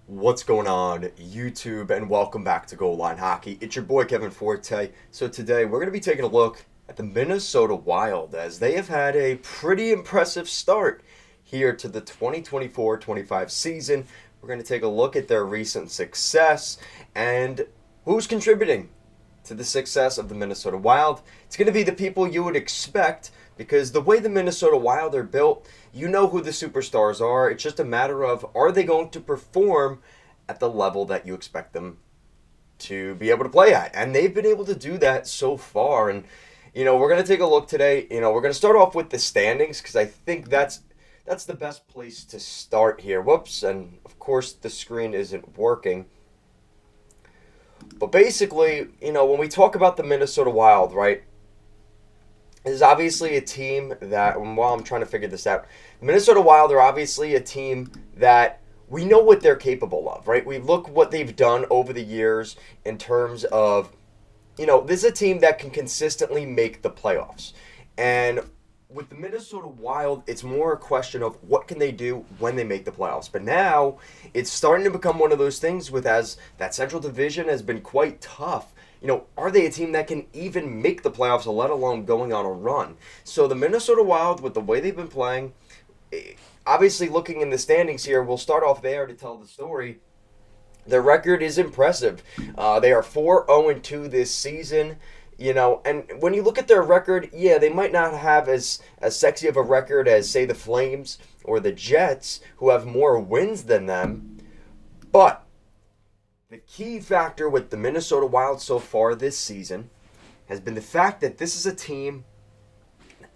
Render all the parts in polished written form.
What's going on, YouTube, and welcome back to Goal Line Hockey. It's your boy Kevin Forte. So today we're going to be taking a look at the Minnesota Wild as they have had a pretty impressive start here to the 2024-25 season. We're going to take a look at their recent success and who's contributing to the success of the Minnesota Wild. It's going to be the people you would expect because the way the Minnesota Wild are built, you know who the superstars are. It's just a matter of, are they going to perform at the level that you expect them to be able to play at? And they've been able to do that so far. And, we're going to take a look today. We're going to start off with the standings because I think that's the best place to start here. Whoops. And, of course, the screen isn't working. But basically, when we talk about the Minnesota Wild, right, this is obviously a team that, while I'm trying to figure this out, the Minnesota Wild are obviously a team that we know what they're capable of, right? We look what they've done over the years in terms of, this is a team that can consistently make the playoffs. And with the Minnesota Wild, it's more a question of what can they do when they make the playoffs. But now it's starting to become one of those things with as that Central Division has been quite tough. Are they a team that can even make the playoffs, let alone going on a run? So the Minnesota Wild, with the way they've been playing, obviously looking in the standings here, we'll start off there to tell the story. Their record is impressive. They are 4-0-2 this season. And when you look at their record, yeah, they might not have as sexy of a record as, say, the Flames or the Jets, who have more wins than them. But the key factor with the Minnesota Wild so far this season has been the fact that this is a team,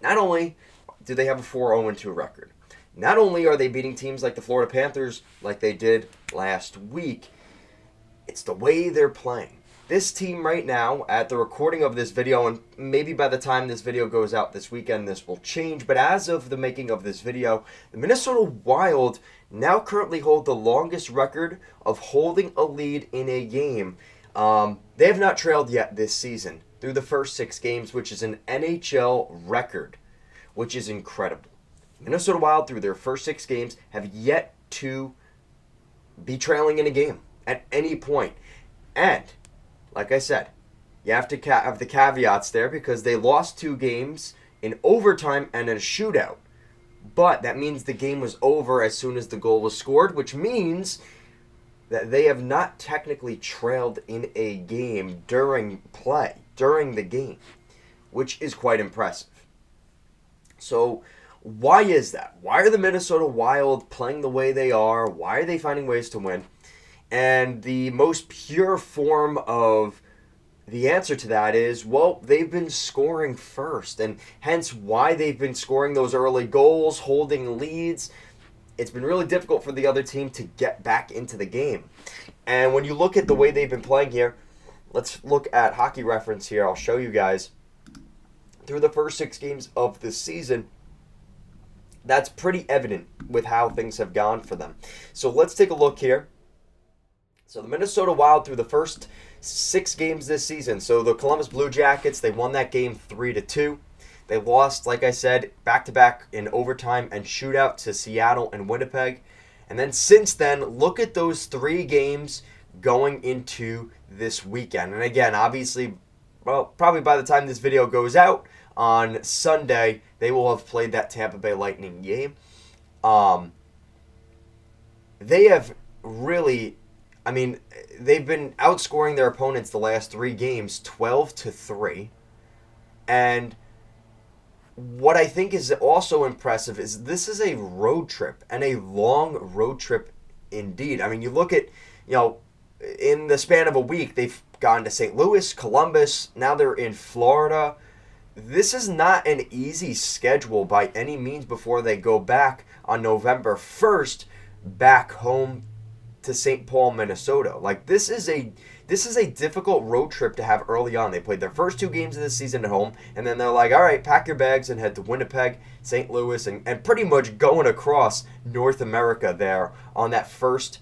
not only do they have a 4-0-2 record, not only are they beating teams like the Florida Panthers like they did last week, it's the way they're playing. This team right now, at the recording of this video, and maybe by the time this video goes out this weekend, this will change, but as of the making of this video, the Minnesota Wild now currently hold the longest record of holding a lead in a game. They have not trailed yet this season through the first 6 games, which is an NHL record, which is incredible. Minnesota Wild, through their first 6 games, have yet to be trailing in a game at any point. And like I said, you have to have the caveats there because they lost 2 games in overtime and in a shootout. But that means the game was over as soon as the goal was scored, which means that they have not technically trailed in a game during the game, which is quite impressive. So why is that? Why are the Minnesota Wild playing the way they are? Why are they finding ways to win? And the most pure form of the answer to that is, well, they've been scoring first, and hence why they've been scoring those early goals, holding leads. It's been really difficult for the other team to get back into the game. And when you look at the way they've been playing here, let's look at Hockey Reference here. I'll show you guys. Through the first 6 games of this season, that's pretty evident with how things have gone for them. So let's take a look here. So the Minnesota Wild through the first 6 games this season. So the Columbus Blue Jackets, they won that game 3-2. They lost, like I said, back-to-back in overtime and shootout to Seattle and Winnipeg. And then since then, look at those 3 games going into this weekend. And again, obviously, well, probably by the time this video goes out on Sunday, they will have played that Tampa Bay Lightning game. They have really, they've been outscoring their opponents the last 3 games 12-3. And what I think is also impressive is this is a road trip, and a long road trip indeed. You look at, in the span of a week, they've gone to St. Louis, Columbus, now they're in Florida. This is not an easy schedule by any means before they go back on November 1st back home to St. Paul, Minnesota. This is a difficult road trip to have early on. They played their first 2 games of the season at home, and then they're like, all right, pack your bags and head to Winnipeg, St. Louis, and pretty much going across North America there on that first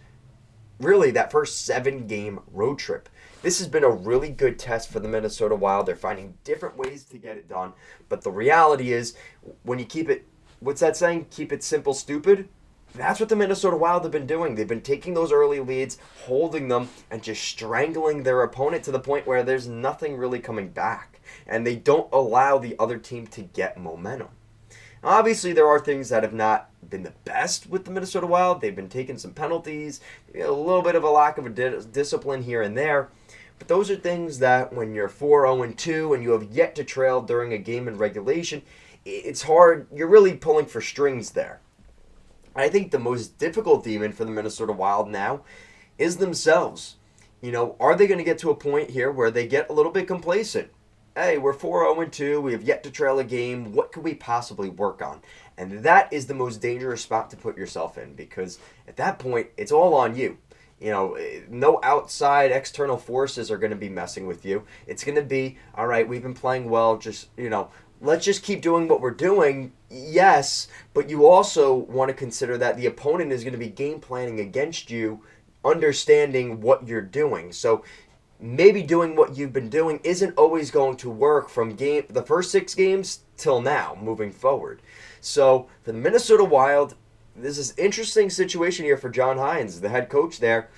7-game road trip. This has been a really good test for the Minnesota Wild. They're finding different ways to get it done. But the reality is, when you keep it, what's that saying? Keep it simple, stupid? That's what the Minnesota Wild have been doing. They've been taking those early leads, holding them, and just strangling their opponent to the point where there's nothing really coming back. And they don't allow the other team to get momentum. Obviously, there are things that have not been the best with the Minnesota Wild. They've been taking some penalties, a little bit of a lack of a discipline here and there. But those are things that when you're 4-0-2 and you have yet to trail during a game in regulation, it's hard. You're really pulling for strings there. I think the most difficult demon for the Minnesota Wild now is themselves. Are they going to get to a point here where they get a little bit complacent? Hey, we're 4-0-2. We have yet to trail a game. What could we possibly work on? And that is the most dangerous spot to put yourself in, because at that point, it's all on you. No outside external forces are going to be messing with you. It's going to be, all right, we've been playing well. Let's just keep doing what we're doing. Yes, but you also want to consider that the opponent is going to be game planning against you, understanding what you're doing. So maybe doing what you've been doing isn't always going to work from the first 6 games till now, moving forward. So for the Minnesota Wild, this is an interesting situation here for John Hynes, the head coach there,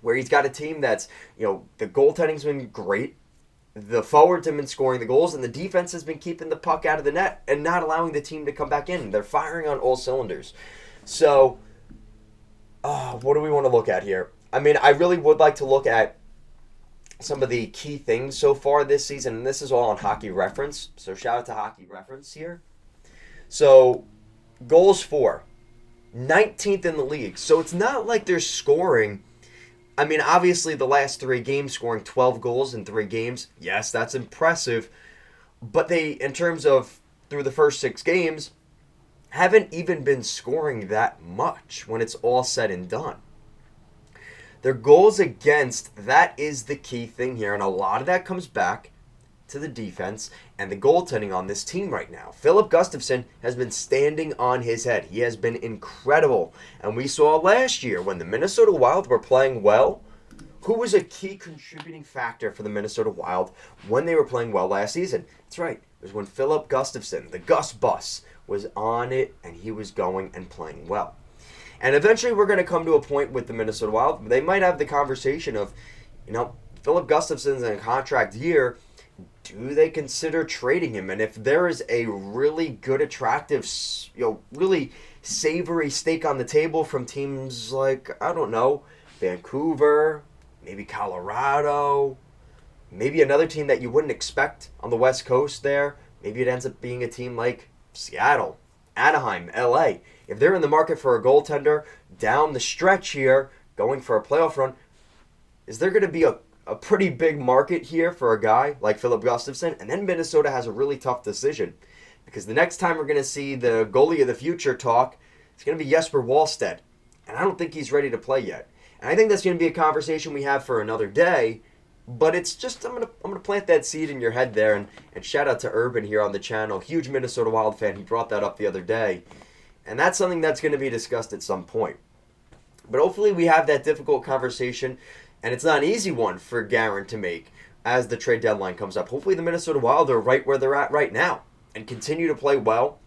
where he's got a team that's, the goaltending's been great, the forwards have been scoring the goals, and the defense has been keeping the puck out of the net and not allowing the team to come back in. They're firing on all cylinders. So, what do we want to look at here? I mean, I really would like to look at some of the key things so far this season, and this is all on Hockey Reference, so shout out to Hockey Reference here. So, goals for, 19th in the league, so it's not like they're scoring. I mean, obviously the last 3 games, scoring 12 goals in 3 games, yes, that's impressive, but they, in terms of through the first 6 games, haven't even been scoring that much when it's all said and done. Their goals against, that is the key thing here, and a lot of that comes back to the defense and the goaltending on this team right now. Filip Gustavsson has been standing on his head. He has been incredible. And we saw last year when the Minnesota Wild were playing well, who was a key contributing factor for the Minnesota Wild when they were playing well last season? That's right. It was when Filip Gustavsson, the Gus Bus, was on it and he was going and playing well. And eventually we're going to come to a point with the Minnesota Wild. They might have the conversation of, Filip Gustavsson's in a contract year. Do they consider trading him? And if there is a really good, attractive, really savory steak on the table from teams like, I don't know, Vancouver, maybe Colorado, maybe another team that you wouldn't expect on the West Coast there, maybe it ends up being a team like Seattle, Anaheim, LA. If they're in the market for a goaltender down the stretch here, going for a playoff run, is there going to be a pretty big market here for a guy like Filip Gustavsson? And then Minnesota has a really tough decision, because the next time we're going to see the goalie of the future talk, it's going to be Jesper Wallstedt. And I don't think he's ready to play yet. And I think that's going to be a conversation we have for another day. But it's just, I'm gonna plant that seed in your head there. And shout out to Urban here on the channel. Huge Minnesota Wild fan. He brought that up the other day. And that's something that's going to be discussed at some point. But hopefully we have that difficult conversation. And it's not an easy one for Guerin to make as the trade deadline comes up. Hopefully the Minnesota Wild are right where they're at right now and continue to play well.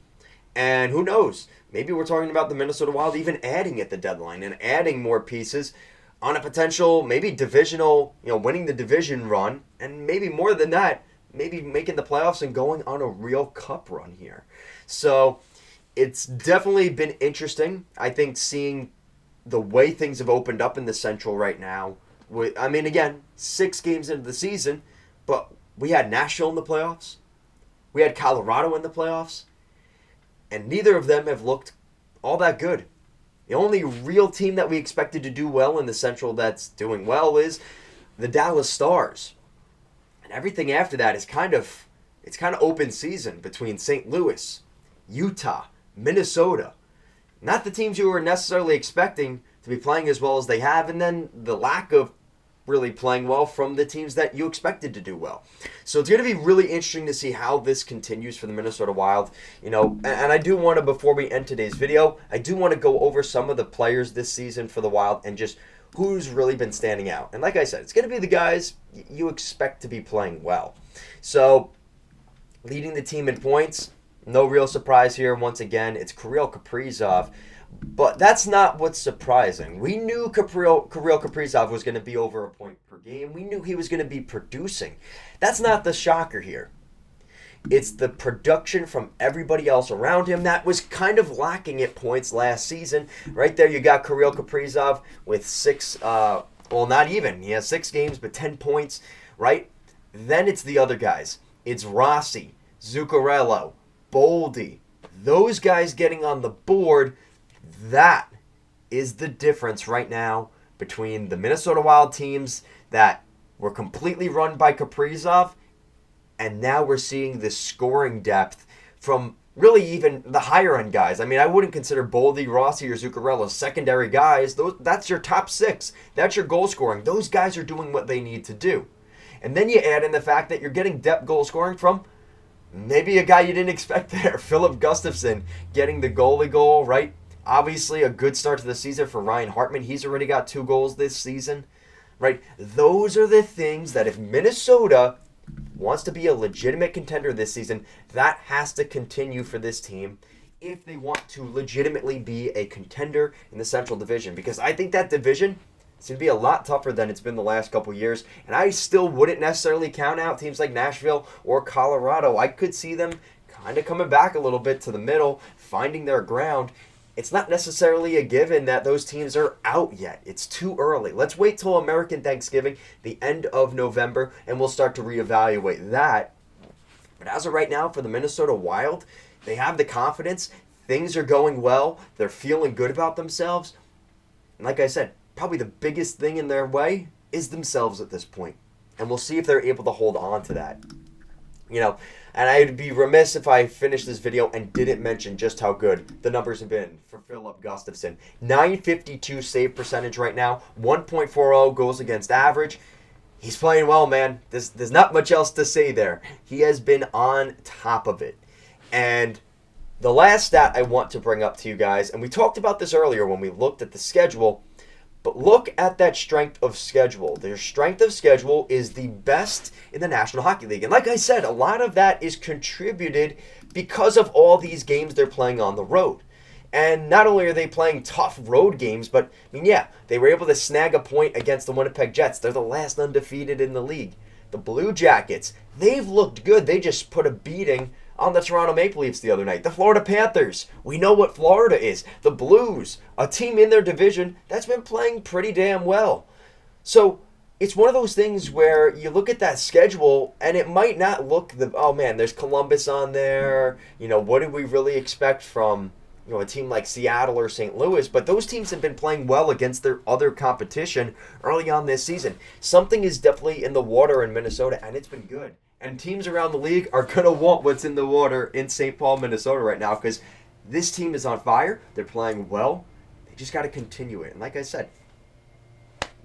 And who knows? Maybe we're talking about the Minnesota Wild even adding at the deadline and adding more pieces on a potential, maybe divisional, winning the division run. And maybe more than that, maybe making the playoffs and going on a real cup run here. So it's definitely been interesting, I think, seeing the way things have opened up in the Central right now. Again, 6 games into the season, but we had Nashville in the playoffs. We had Colorado in the playoffs. And neither of them have looked all that good. The only real team that we expected to do well in the Central that's doing well is the Dallas Stars. And everything after that is kind of open season between St. Louis, Utah, Minnesota. Not the teams you were necessarily expecting to be playing as well as they have, and then the lack of really playing well from the teams that you expected to do well. So it's going to be really interesting to see how this continues for the Minnesota Wild. And I do want to, before we end today's video, I do want to go over some of the players this season for the Wild and just who's really been standing out. And like I said, it's going to be the guys you expect to be playing well. So leading the team in points, no real surprise here. Once again, it's Kirill Kaprizov. But that's not what's surprising. We knew Kirill Kaprizov was going to be over a point per game. We knew he was going to be producing. That's not the shocker here. It's the production from everybody else around him that was kind of lacking at points last season. Right there, you got Kirill Kaprizov with not even. He has 6 games, but 10 points, right? Then it's the other guys. It's Rossi, Zuccarello, Boldy. Those guys getting on the board, that is the difference right now between the Minnesota Wild teams that were completely run by Kaprizov, and now we're seeing this scoring depth from really even the higher end guys. I mean, I wouldn't consider Boldy, Rossi, or Zuccarello secondary guys. That's your top 6. That's your goal scoring. Those guys are doing what they need to do. And then you add in the fact that you're getting depth goal scoring from maybe a guy you didn't expect there, Filip Gustavsson, getting the goalie goal, right? Obviously, a good start to the season for Ryan Hartman. He's already got 2 goals this season, right? Those are the things that if Minnesota wants to be a legitimate contender this season, that has to continue for this team if they want to legitimately be a contender in the Central Division. Because I think that division is going to be a lot tougher than it's been the last couple years. And I still wouldn't necessarily count out teams like Nashville or Colorado. I could see them kind of coming back a little bit to the middle, finding their ground. It's not necessarily a given that those teams are out yet. It's too early. Let's wait till American Thanksgiving, the end of November, and we'll start to reevaluate that. But as of right now, for the Minnesota Wild, they have the confidence. Things are going well. They're feeling good about themselves. And like I said, probably the biggest thing in their way is themselves at this point. And we'll see if they're able to hold on to that. And I'd be remiss if I finished this video and didn't mention just how good the numbers have been for Filip Gustavsson. .952 save percentage right now, 1.40 goals against average. He's playing well, man. There's not much else to say there. He has been on top of it. And the last stat I want to bring up to you guys, and we talked about this earlier when we looked at the schedule, but look at that strength of schedule. Their strength of schedule is the best in the National Hockey League. And like I said, a lot of that is contributed because of all these games they're playing on the road. And not only are they playing tough road games, but, they were able to snag a point against the Winnipeg Jets. They're the last undefeated in the league. The Blue Jackets, they've looked good. They just put a beating on the Toronto Maple Leafs the other night. The Florida Panthers, we know what Florida is. The Blues, a team in their division that's been playing pretty damn well. So it's one of those things where you look at that schedule and it might not look there's Columbus on there. What do we really expect from a team like Seattle or St. Louis? But those teams have been playing well against their other competition early on this season. Something is definitely in the water in Minnesota, and it's been good. And teams around the league are going to want what's in the water in St. Paul, Minnesota right now, because this team is on fire. They're playing well. They just got to continue it. And like I said,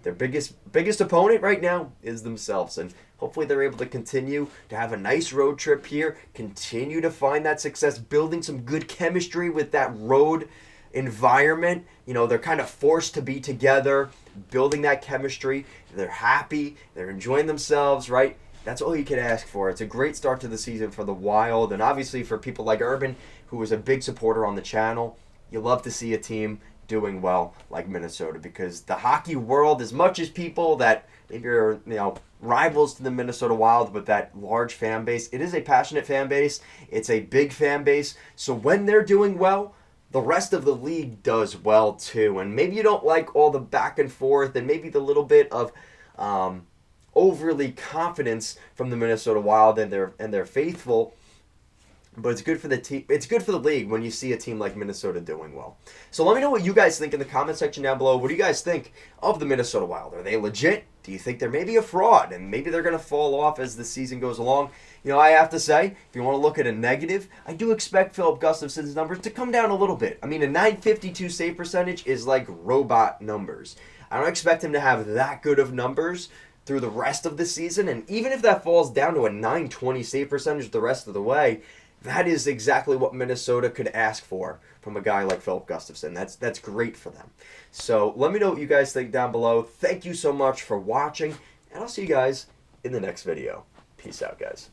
their biggest opponent right now is themselves. And hopefully they're able to continue to have a nice road trip here, continue to find that success, building some good chemistry with that road environment. They're kind of forced to be together, building that chemistry. They're happy. They're enjoying themselves, right? That's all you can ask for. It's a great start to the season for the Wild, and obviously for people like Urban, who is a big supporter on the channel. You love to see a team doing well like Minnesota, because the hockey world, as much as people that maybe are rivals to the Minnesota Wild with that large fan base, it is a passionate fan base. It's a big fan base. So when they're doing well, the rest of the league does well too. And maybe you don't like all the back and forth and maybe the little bit of overly confidence from the Minnesota Wild and their faithful, but it's good for the team. It's good for the league when you see a team like Minnesota doing well. So let me know what you guys think in the comment section down below. What do you guys think of the Minnesota Wild? Are they legit? Do you think they're maybe a fraud and maybe they're going to fall off as the season goes along? I have to say, if you want to look at a negative, I do expect Filip Gustavsson's numbers to come down a little bit. I mean, a .952 save percentage is like robot numbers. I don't expect him to have that good of numbers through the rest of the season, and even if that falls down to a .920 save percentage the rest of the way, that is exactly what Minnesota could ask for from a guy like Filip Gustavsson. That's great for them. So let me know what you guys think down below. Thank you so much for watching, and I'll see you guys in the next video. Peace out, guys.